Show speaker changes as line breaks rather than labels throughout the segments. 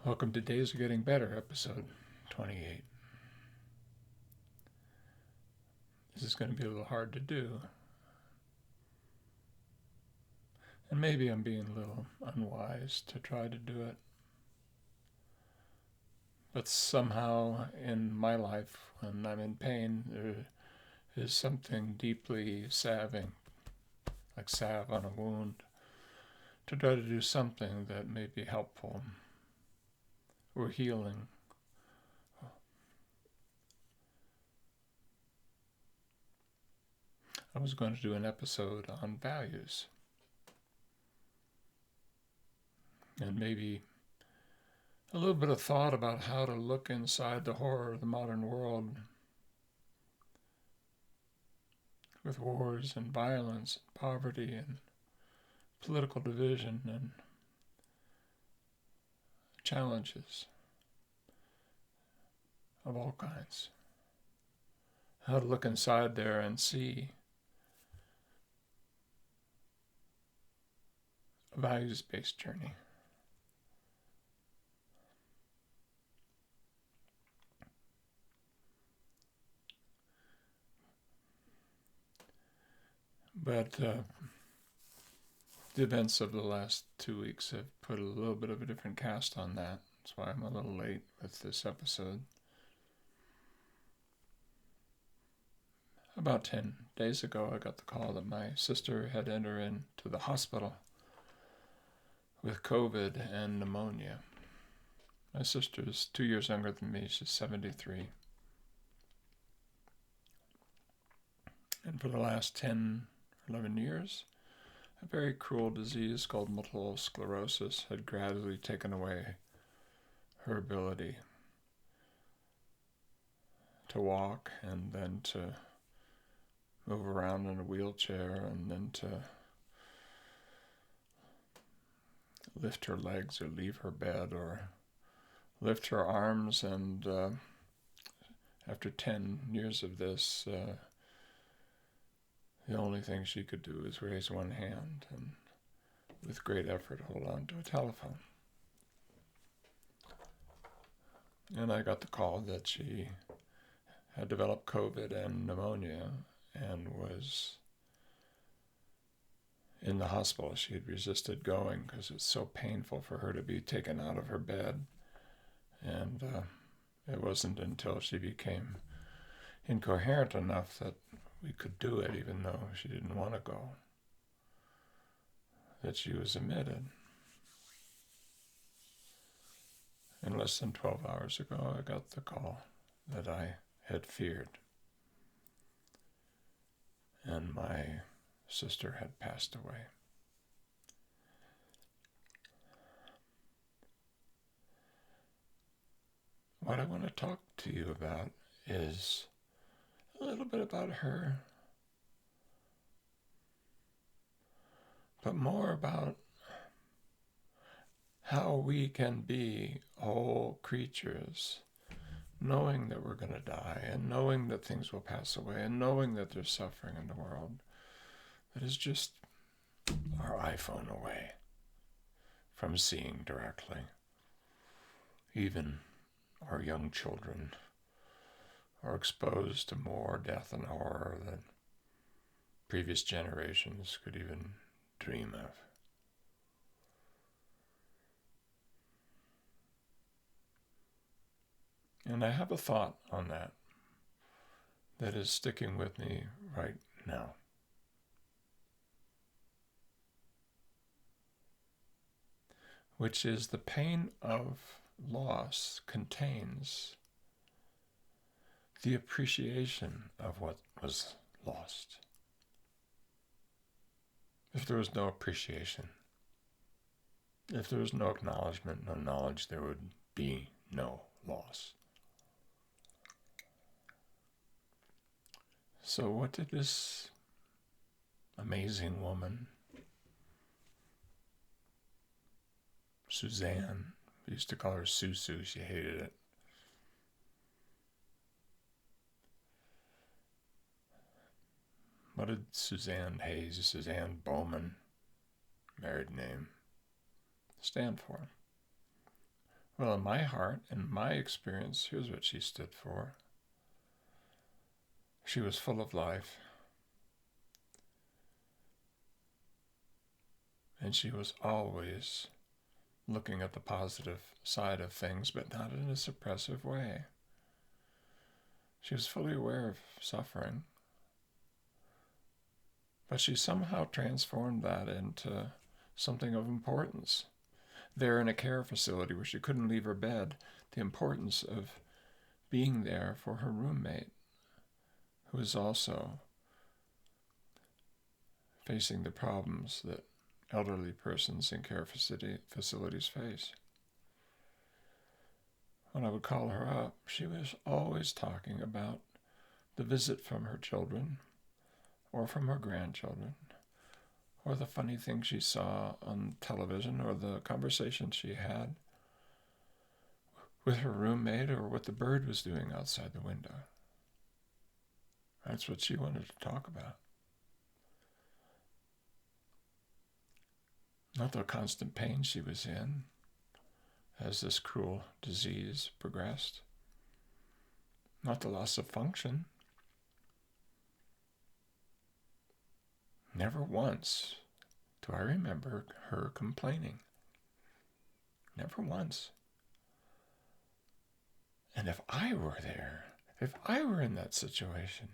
Welcome to Days Are Getting Better, episode 28. This is going to be a little hard to do, and maybe I'm being a little unwise to try to do it. But somehow in my life, when I'm in pain, there is something deeply salving, like salve on a wound, to try to do something that may be helpful or healing. I was going to do an episode on values, and maybe a little bit of thought about how to look inside the horror of the modern world with wars and violence, and poverty and political division and challenges of all kinds. How to look inside there and see a values-based journey. But the events of the last 2 weeks have put a little bit of a different cast on that. That's why I'm a little late with this episode. About 10 days ago, I got the call that my sister had entered into the hospital with COVID and pneumonia. My sister is 2 years younger than me. She's 73. And for the last 10, 11 years, a very cruel disease called multiple sclerosis had gradually taken away her ability to walk and then to move around in a wheelchair and then to lift her legs or leave her bed or lift her arms. And after 10 years of this, the only thing she could do is raise one hand and with great effort hold on to a telephone. And I got the call that she had developed COVID and pneumonia and was in the hospital. She had resisted going because it's so painful for her to be taken out of her bed. And it wasn't until she became incoherent enough that we could do it, even though she didn't want to go, that she was admitted. And less than 12 hours ago, I got the call that I had feared. And my sister had passed away. What I want to talk to you about is a little bit about her, but more about how we can be whole creatures, knowing that we're going to die and knowing that things will pass away and knowing that there's suffering in the world that is just our iPhone away from seeing directly. Even our young children are exposed to more death and horror than previous generations could even dream of. And I have a thought on that is sticking with me right now. Which is the pain of loss contains the appreciation of what was lost. If there was no appreciation, if there was no acknowledgement, no knowledge, there would be no loss. So what did this amazing woman, Suzanne, we used to call her Susu, she hated it. What did Suzanne Hayes, Suzanne Bowman, married name, stand for? Well, in my heart, in my experience, here's what she stood for. She was full of life, and she was always looking at the positive side of things, but not in a suppressive way. She was fully aware of suffering, but she somehow transformed that into something of importance. There in a care facility where she couldn't leave her bed, the importance of being there for her roommate, who is also facing the problems that elderly persons in care facilities face. When I would call her up, she was always talking about the visit from her children or from her grandchildren, or the funny things she saw on television, or the conversation she had with her roommate, or what the bird was doing outside the window. That's what she wanted to talk about. Not the constant pain she was in as this cruel disease progressed. Not the loss of function. Never once do I remember her complaining. Never once. And if I were there, if I were in that situation,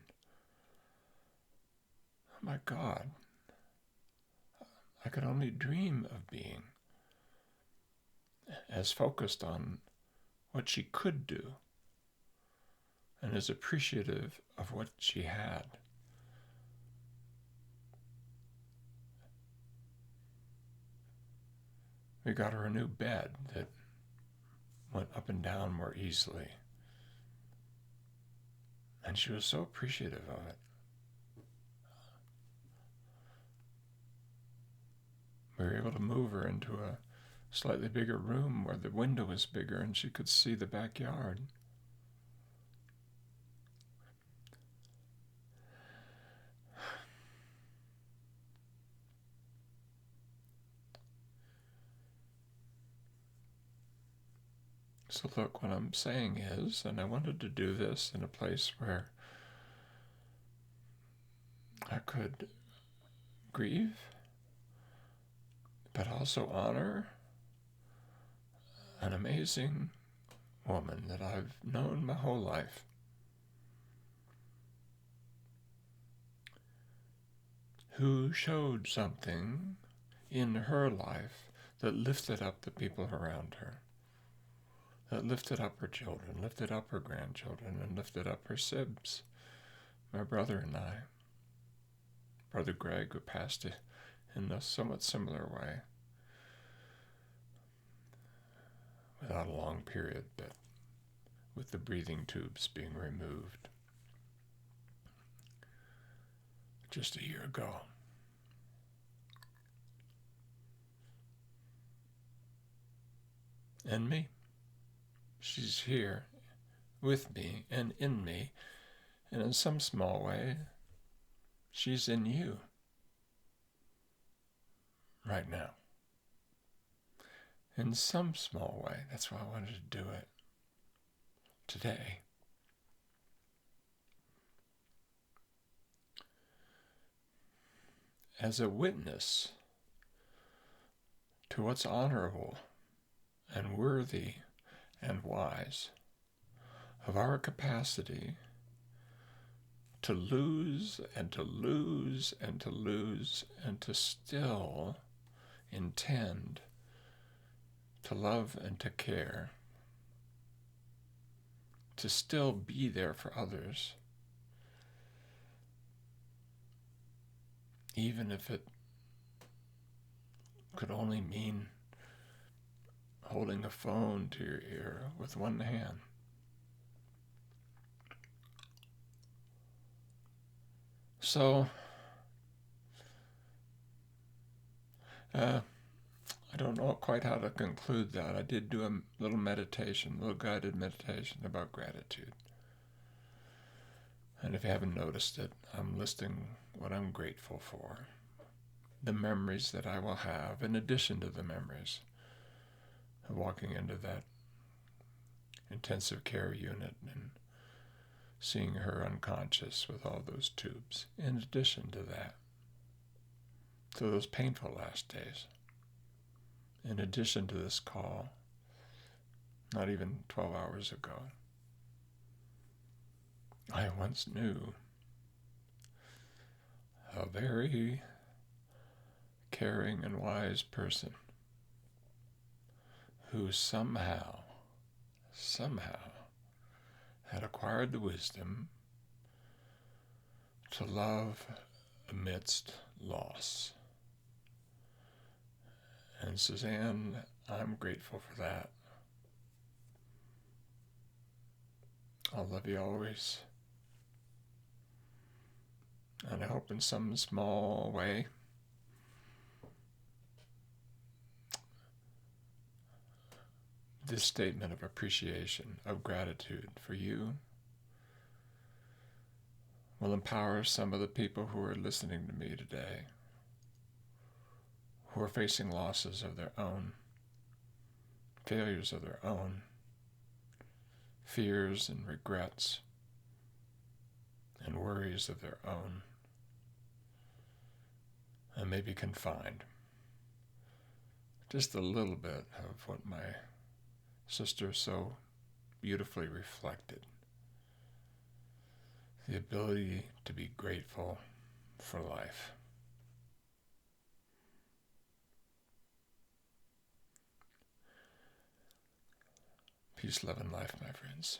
oh my God, I could only dream of being as focused on what she could do and as appreciative of what she had. We got her a new bed that went up and down more easily, and she was so appreciative of it. We were able to move her into a slightly bigger room where the window was bigger and she could see the backyard. So look, what I'm saying is, and I wanted to do this in a place where I could grieve, but also honor an amazing woman that I've known my whole life. Who showed something in her life that lifted up the people around her, that lifted up her children, lifted up her grandchildren, and lifted up her sibs, my brother and I. Brother Greg, who passed in a somewhat similar way, without a long period, but with the breathing tubes being removed just a year ago. And me. She's here with me and in me, and in some small way, she's in you right now. In some small way. That's why I wanted to do it today. As a witness to what's honorable and worthy and wise of our capacity to lose and to lose and to lose and to still intend to love and to care, to still be there for others, even if it could only mean holding a phone to your ear with one hand. So, I don't know quite how to conclude that. I did do a little meditation, a little guided meditation about gratitude. And if you haven't noticed it, I'm listing what I'm grateful for. The memories that I will have, in addition to the memories of walking into that intensive care unit and seeing her unconscious with all those tubes. In addition to that, to those painful last days, in addition to this call, not even 12 hours ago, I once knew a very caring and wise person who somehow had acquired the wisdom to love amidst loss. And Suzanne, I'm grateful for that. I'll love you always. And I hope in some small way this statement of appreciation, of gratitude for you will empower some of the people who are listening to me today, who are facing losses of their own, failures of their own, fears and regrets and worries of their own, and maybe confined. Just a little bit of what my sister so beautifully reflected. The ability to be grateful for life. Peace, love, and life, my friends.